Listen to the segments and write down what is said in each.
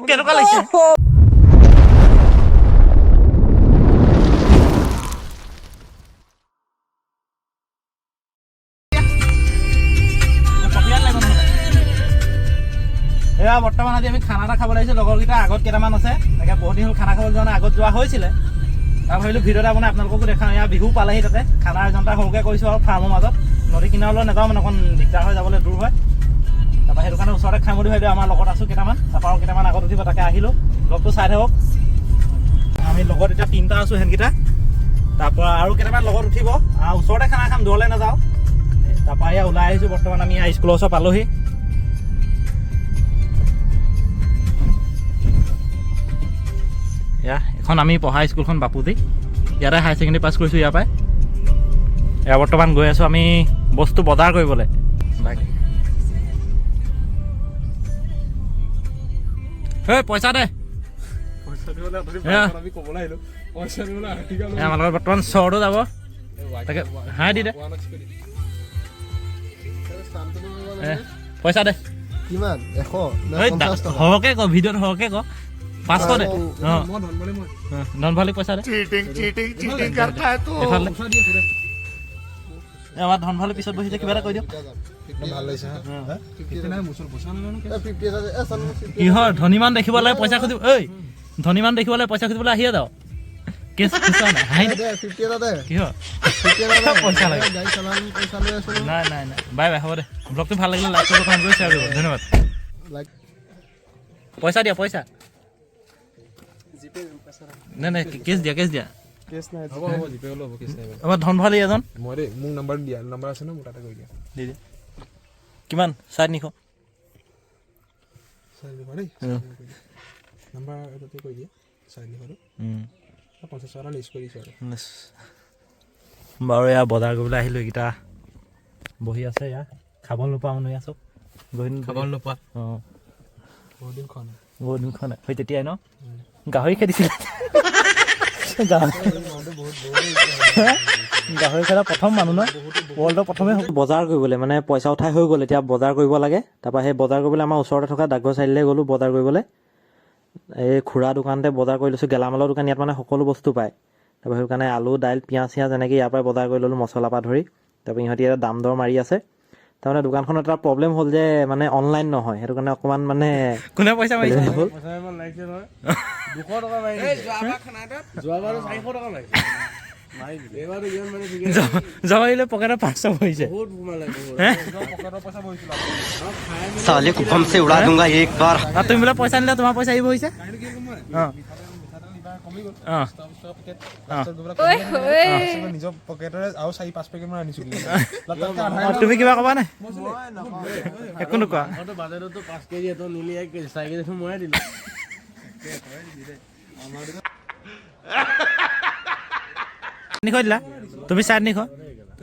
কেনেকুৱা লাগিছে এয়া বৰ্তমান আজি আমি খানা এটা খাব লাগিছে লগৰকেইটা আগত কেইটামান আছে এনেকৈ বহুত দিন হ'ল খানা খাবলৈ যোৱা নাই আগত যোৱা হৈছিলে তাৰ ভাবিলোঁ ভিডিঅ' এটা বনাই আপোনালোককো দেখাওঁ এয়া বিহু পালেহি তাতে খানা আয়োজন এটা সৰুকৈ কৰিছোঁ আৰু ফাৰ্মৰ মাজত নদী কিনাৰলৈ নাযাওঁ মানে অকণ দিগদাৰ হৈ যাবলৈ দূৰ হয় তাৰপৰা সেইটো কাৰণে ওচৰতে খাম বুলি ভাবিলোঁ আমাৰ লগত আছোঁ কেইটামান তাৰপৰা আৰু কেইটামান আগত উঠিব তাকে আহিলোঁ লগটো চাই থাকক আমি লগত এতিয়া 3টা আছোঁ সেনকেইটা তাৰপৰা আৰু কেইটামান লগত উঠিব ওচৰতে খানা খাম দূৰলৈ নাযাওঁ তাৰপৰা এয়া ওলাই আহিছোঁ বৰ্তমান আমি স্কুলৰ ওচৰ পালোহি এয়া এখন আমি পঢ়া স্কুলখন বাপুতি ইয়াতে হায়াৰ ছেকেণ্ডেৰী পাছ কৰিছোঁ ইয়াৰ পৰাই এয়া বৰ্তমান গৈ আছোঁ আমি বস্তু বজাৰ কৰিবলৈ এই পইচা দে আমাৰ লগত বৰ্তমান চৰটো যাব তাকে হাই দি দে পইচা দে কিমান 100 সৰহকৈ ক ভিডিঅ'ত সৰহকৈ ক 500 দে ধনভালি পইচা দে আমাৰ ধনভালি পিছত বহিছে কিবা এটা কৈ দিয়ক কিহৰ ধনীমান দেখিব লাগে পইচা খুজিব ঐ ধনীমান দেখিব লাগে পইচা খুজিবলৈ আহিয়ে যাওঁ কেছ পইচা লাগে নাই নাই নাই বাই বাই হ'ব দে ব্লগটো ভাল লাগিলে লাইক কৰিব কমেণ্ট কৰি শ্বেয়াৰ কৰিব ধন্যবাদ পইচা দিয়া পইচা নাই নাই কেছ দিয়া আমাৰ ধনভালি এজন মই দেই মোক নাম্বাৰ দিয়া নাম্বাৰ আছে ন মোৰ তাতে কৈ দিয়া দি দিয়া কিমান 950 দেই নাম্বাৰ এটাতে কৈ দিয়া 50 টকা লিষ্ট কৰি দিছোঁ বাৰু এয়া বজাৰ কৰিবলৈ আহিলোঁ এইকেইটা বহি আছে এয়া খাব নোপোৱা মানুহ এয়া চব খাব নোপোৱা অঁ বহুত দিন খোৱা নাই সেই তেতিয়াই ন গাহৰি খেদিছিলে গাহৰি খেলা প্ৰথম মানুহ ন ৱৰ্ল্ডৰ প্ৰথমে বজাৰ কৰিবলৈ মানে পইচা উঠাই হৈ গ'ল এতিয়া বজাৰ কৰিব লাগে তাৰপৰা সেই বজাৰ কৰিবলৈ আমাৰ ওচৰতে থকা ডাকঘৰ চাৰিআলিলৈ গ'লোঁ বজাৰ কৰিবলৈ এই খুৰা দোকানতে বজাৰ কৰি লৈছোঁ গেলামালৰ দোকান ইয়াত মানে সকলো বস্তু পায় তাৰপৰা সেইটো কাৰণে আলু দাইল পিঁয়াজ এনেকৈ ইয়াৰ পৰাই বজাৰ কৰি ল'লোঁ মছলাৰ পৰা ধৰি তাৰপৰা ইহঁতি এটা দাম দৰ মাৰি আছে তাৰমানে দোকানখনত এটা প্ৰব্লেম হ'ল যে মানে অনলাইন নহয় সেইটো কাৰণে অকণমান মানে কোনে পইচা মাৰিছে হ'ল জমাইলে পকেটত 500 ভৰিছে साले को बम से उड़ा दूंगा एक बार তুমি বোলে পইচা নিলে তোমাৰ পইচা আহিব হৈছে নিজৰ পকেটৰে আৰু 4-5 পেকেট মান আনিছোঁ তুমি কিবা ক'বা নাই একো নোকোৱা বাজাৰতো 5 কেজি এটা নিলি 1 কেজি 4 কেজি মই দিলো নিখ দিলা তুমি 450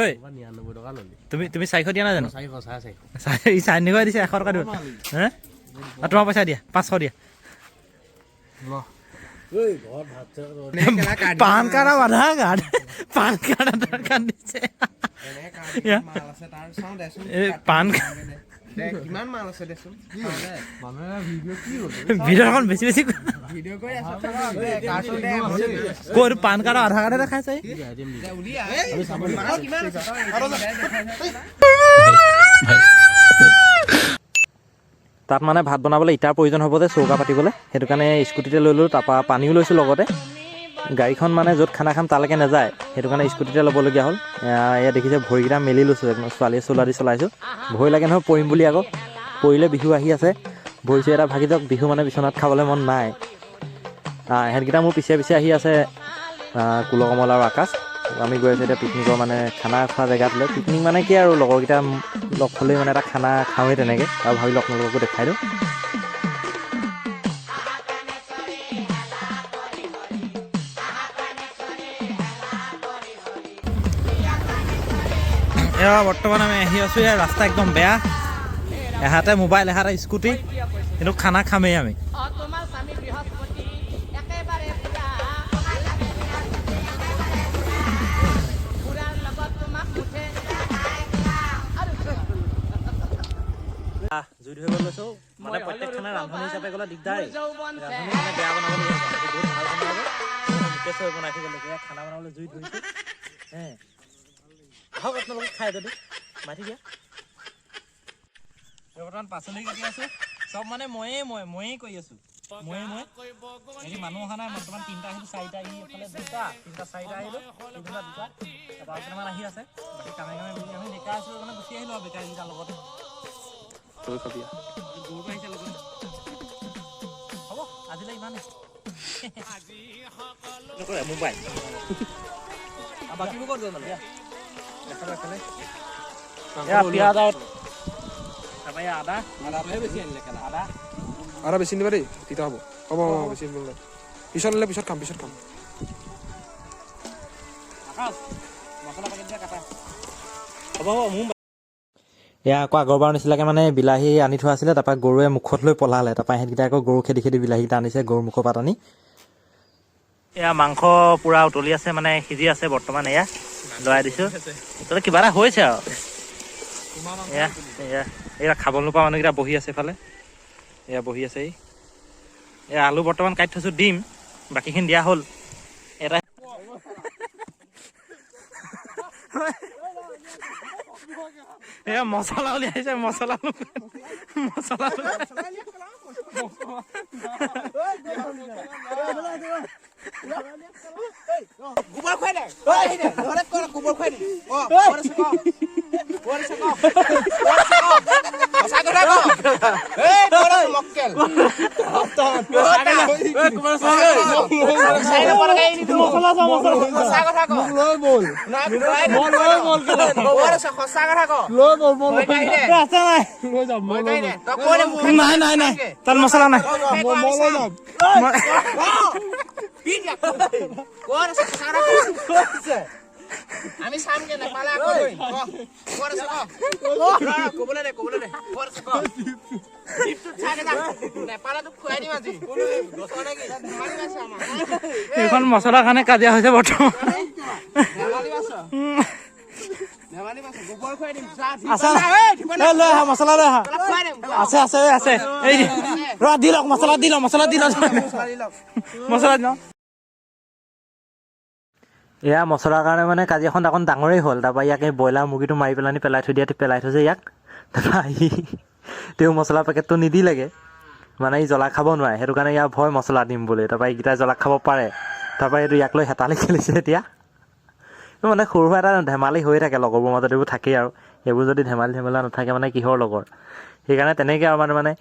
ঐ 99 টকা ললি তুমি 400 দিয়া না জানো 400 450 দিছে 100 টকা দিব হে আৰু তোমাৰ পইচা দিয়া 500 দিয়া ঐ ঘৰ ভাত পান কাৰ্ড আধাৰ কাৰ্ড পান কাৰ্ড আধাৰ কাৰ্ড দিছে মাল আছে তাৰ চাও দেচোন পান কিমান মাল আছে দেচোন মানুহে ভিডিঅ' কি হ'ল ভিডিঅ'খন বেছি ভিডিঅ' কৰি আছে কাৰ্ডটো দে ক'ৰ পান কাৰ্ড আধাৰ কাৰ্ড দেখাইছে উলিয়া কিমান আছে তাত মানে ভাত বনাবলৈ ইটাৰ প্ৰয়োজন হ'ব যে চৌকা পাতিবলৈ সেইটো কাৰণে স্কুটিতে লৈ ল'লোঁ তাৰপৰা পানীও লৈছোঁ লগতে গাড়ীখন মানে য'ত খানা খাম তালৈকে নাযায় সেইটো কাৰণে স্কুটিতে ল'বলগীয়া হ'ল এয়া দেখিছে ভৰিকেইটা মেলি লৈছোঁ একদম ছোৱালীয়ে চোলা দি চলাইছোঁ ভয় লাগে নহয় পৰিম বুলি আকৌ পৰিলে বিহু আহি আছে ভৰি চৰি এটা ভাগি যাওক বিহু মানে বিচনাত খাবলৈ মন নাই সিহঁতকেইটা মোৰ পিছে পিছে আহি আছে কুলকমল আৰু আকাশ আমি গৈ আছোঁ এতিয়া পিকনিকৰ মানে খানা খোৱা জেগাটোলৈ পিকনিক মানে কি আৰু লগৰকেইটা লগ হ'লেই মানে এটা খানা খাওঁৱেই তেনেকৈ আৰু ভাবিলোঁ আপোনালোককো দেখাই দিওঁ এয়া বৰ্তমান আমি আহি আছোঁ ইয়াৰ ৰাস্তা একদম বেয়া এহাতে মোবাইল এহাতে স্কুটি কিন্তু খানা খামেই আমি জুই ধৰিব লৈছোঁ মানে প্ৰত্যেক খানা ৰান্ধনি হিচাপে গ'লে দিগদাৰেই ৰান্ধনি মানে বেয়া বনাবলৈ বহুত ভাল বনাব মুকেশ হৈ বনাই থৈ গ'লে খানা বনাবলৈ জুই ধৰিছোঁ আহক আপোনালোকে খাই যদি মাতি দিয়া বৰ্তমান পাচলি কাটি আছোঁ চব মানে ময়েই কৰি আছোঁ মই হেৰি মানুহ অহা নাই বৰ্তমান 3টা আহিলোঁ 4টা আহি এইফালে 2টা 3টা 4টা আহিলোঁ এইফালে 2টা তাৰপৰা কেইটামান আহি আছে বাকী কামে মিলি আমি ডেকা আছোঁ মানে গুচি আহিলোঁ আৰু বেকাৰীকেইটাৰ লগতে তই খাবি গৰুটো আহিছে লগত হ'ব আজিলৈ ইমানেই নকৰে মোবাইল বাকীবোৰ ক'ত গ'ল মানে এফালে পিঁয়াজ আৰু তাৰপৰা আদা বেছি আনিলে আদা আৰু বেছি নিবা দেই তেতিয়া হ'ব হ'ব বেছি নিব পিছত নিলে পিছত খাম মছলা পেকেট দিয়া কাটা হ'ব মোৰ এয়া আকৌ আগৰবাৰ নিচিনাকৈ মানে বিলাহী আনি থোৱা আছিলে তাৰপৰা গৰুৱে মুখত লৈ পলালে তাৰপৰা সিহঁতকেইটা আকৌ গৰু খেদি বিলাহীকেইটা আনিছে গৰুৰ মুখৰ পাত আনি এয়া মাংস পূৰা উতলি আছে মানে সিজি আছে বৰ্তমান এয়া লৰাই দিছোঁ তাতে কিবা এটা হৈছে আৰু এয়া খাব নোপোৱা মানুহকেইটা বহি আছে এইফালে এয়া বহি আছে এয়া আলু বৰ্তমান কাটি থৈছোঁ দিম বাকীখিনি দিয়া হ'ল এটা এয়া মছলা উলিয়াইছে মছলা গোবৰ খুৱাই দে ঘৰত গোবৰ খুৱাই দে নাই তাত মছলা নাই আমি চামগে নেপালে আকৌ কবলৈ দে নেপালে তোক খুৱাই দিম আজি এইখন মছলাৰ কাৰণে কাজিয়া হৈছে বৰ্তমান মছলা লৈ আহা আছে এই দি লওক মছলা দি লওক এয়া মছলাৰ কাৰণে মানে কাজিয়াখন অকণ ডাঙৰেই হ'ল তাৰপৰা ইয়াক এই ব্ৰইলাৰ মুৰ্গীটো মাৰি পেলাই পেলাই থৈছে ইয়াক তাৰপৰা আহি তেওঁ মছলা পেকেটটো নিদিলেগৈ মানে ই জ্বলা খাব নোৱাৰে সেইটো কাৰণে ইয়াৰ ভয় মছলা দিম বুলি তাৰপৰা এইকেইটা জ্বলা খাব পাৰে তাৰপৰা এইটো ইয়াক লৈ হেতালি খেলিছে এতিয়া মানে সৰু এটা ধেমালি হৈ থাকে লগৰবোৰ মাজত এইবোৰ থাকেই আৰু এইবোৰ যদি ধেমালি নাথাকে মানে কিহৰ লগৰ সেইকাৰণে তেনেকৈ আৰু মানে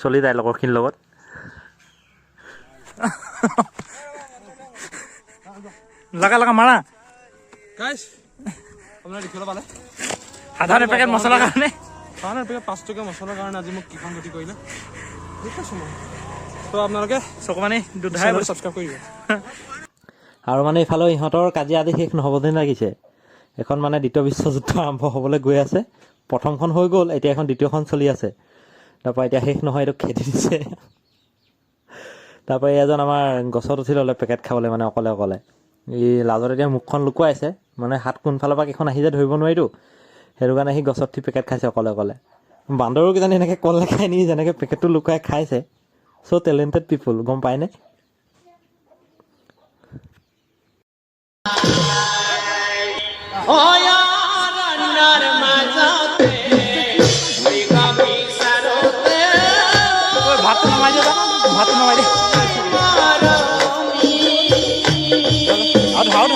চলি যায় লগৰখিনিৰ লগত লগা মাৰা গাইছ আপোনাৰ দেখিবলৈ পালে সাধাৰণ পেকেট মছলাৰ কাৰণে 5 টকীয়া মছলাৰ কাৰণে আজি মোক কিমান গতি কৰিলে তো আপোনালোকে চকুমানি ছাবস্ক্ৰাইব কৰিব আৰু মানে ইফালেও ইহঁতৰ কাজিয়া আদি শেষ নহ'ব যেন লাগিছে এখন মানে দ্বিতীয় বিশ্বযুদ্ধ আৰম্ভ হ'বলৈ গৈ আছে প্ৰথমখন হৈ গ'ল এতিয়া এখন দ্বিতীয়খন চলি আছে তাৰপৰা এতিয়া শেষ নহয় এইটো খেদি দিছে তাৰপৰা এজন আমাৰ গছত উঠি ল'লে পেকেট খাবলৈ মানে অকলে এই লাজত এতিয়া মুখখন লুকুৱাইছে মানে হাত কোনফালৰ পৰা কেইখন আহি যায় ধৰিব নোৱাৰিতো সেইটো কাৰণে সি গছত উঠি পেকেট খাইছে অকলে বান্দৰো কিজানি এনেকৈ কল নাখাই নি যেনেকৈ পেকেটটো লুকুৱাই খাইছে চ' টেলেণ্টেড পিপুল গম পায়নে ভাতটো নমাই দিয়া আৰু ধৰা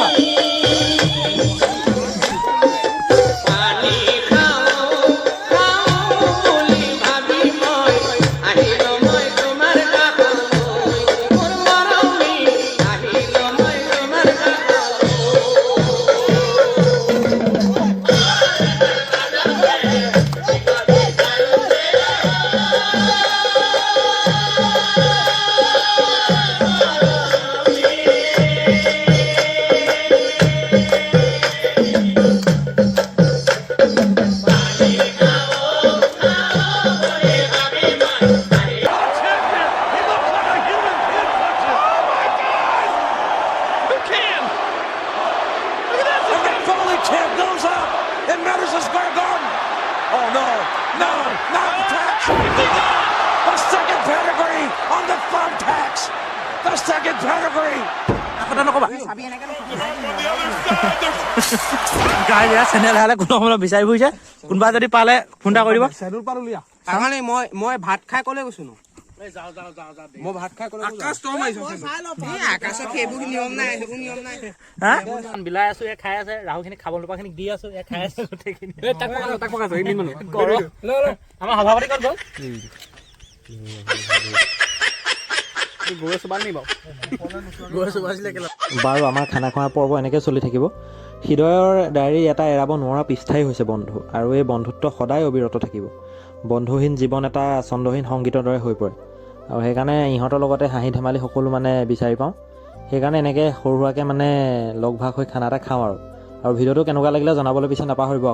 Champ goes up and Madison Square Garden. Oh no, The second pedigree on the Thumbtacks. The second pedigree. কথা নক'বা চাবি এনেকে গাই বেয়া চেনেল হ'লে কোনো সময়ত বিচাৰি ফুৰিছে কোনোবা যদি পালে ফোন এটা কৰি দিব চেডুল পাৰ উলিয়া তাৰমানে মই ভাত খাই ক'লে গৈছো ন মই ভাত খাই ক'লে আকাশ তই মাৰিছ আকাশত সেইবোৰ নিয়ম নাই সেইবোৰ নিয়ম নাই হা বিলাই আছো এ খাই আছে ৰাহুখিনি খাব নোপোৱাখিনিক দি আছো এ খাই আছে গোটেইখিনি তাক পকাইছ এই মানুহ আমাৰ সভাপতি ক'ত গ'ল গৈ চোবাল নি বাৰু আমাৰ খানা খোৱাৰ পৰ্ব এনেকৈ চলি থাকিব হৃদয়ৰ ডায়েৰী এটা এৰাব নোৱাৰা পৃষ্ঠাই হৈছে বন্ধু আৰু এই বন্ধুত্ব সদায় অবিৰত থাকিব বন্ধুহীন জীৱন এটা ছন্দহীন সংগীতৰ দৰে হৈ পৰে আৰু সেইকাৰণে ইহঁতৰ লগতে হাঁহি ধেমালি সকলো মানে বিচাৰি পাওঁ সেইকাৰণে এনেকৈ সৰু সুৰাকৈ মানে লগ ভাগ হৈ খানা এটা খাওঁ আৰু ভিডিঅ'টো কেনেকুৱা লাগিলে জনাবলৈ পিছে নাপাহৰিব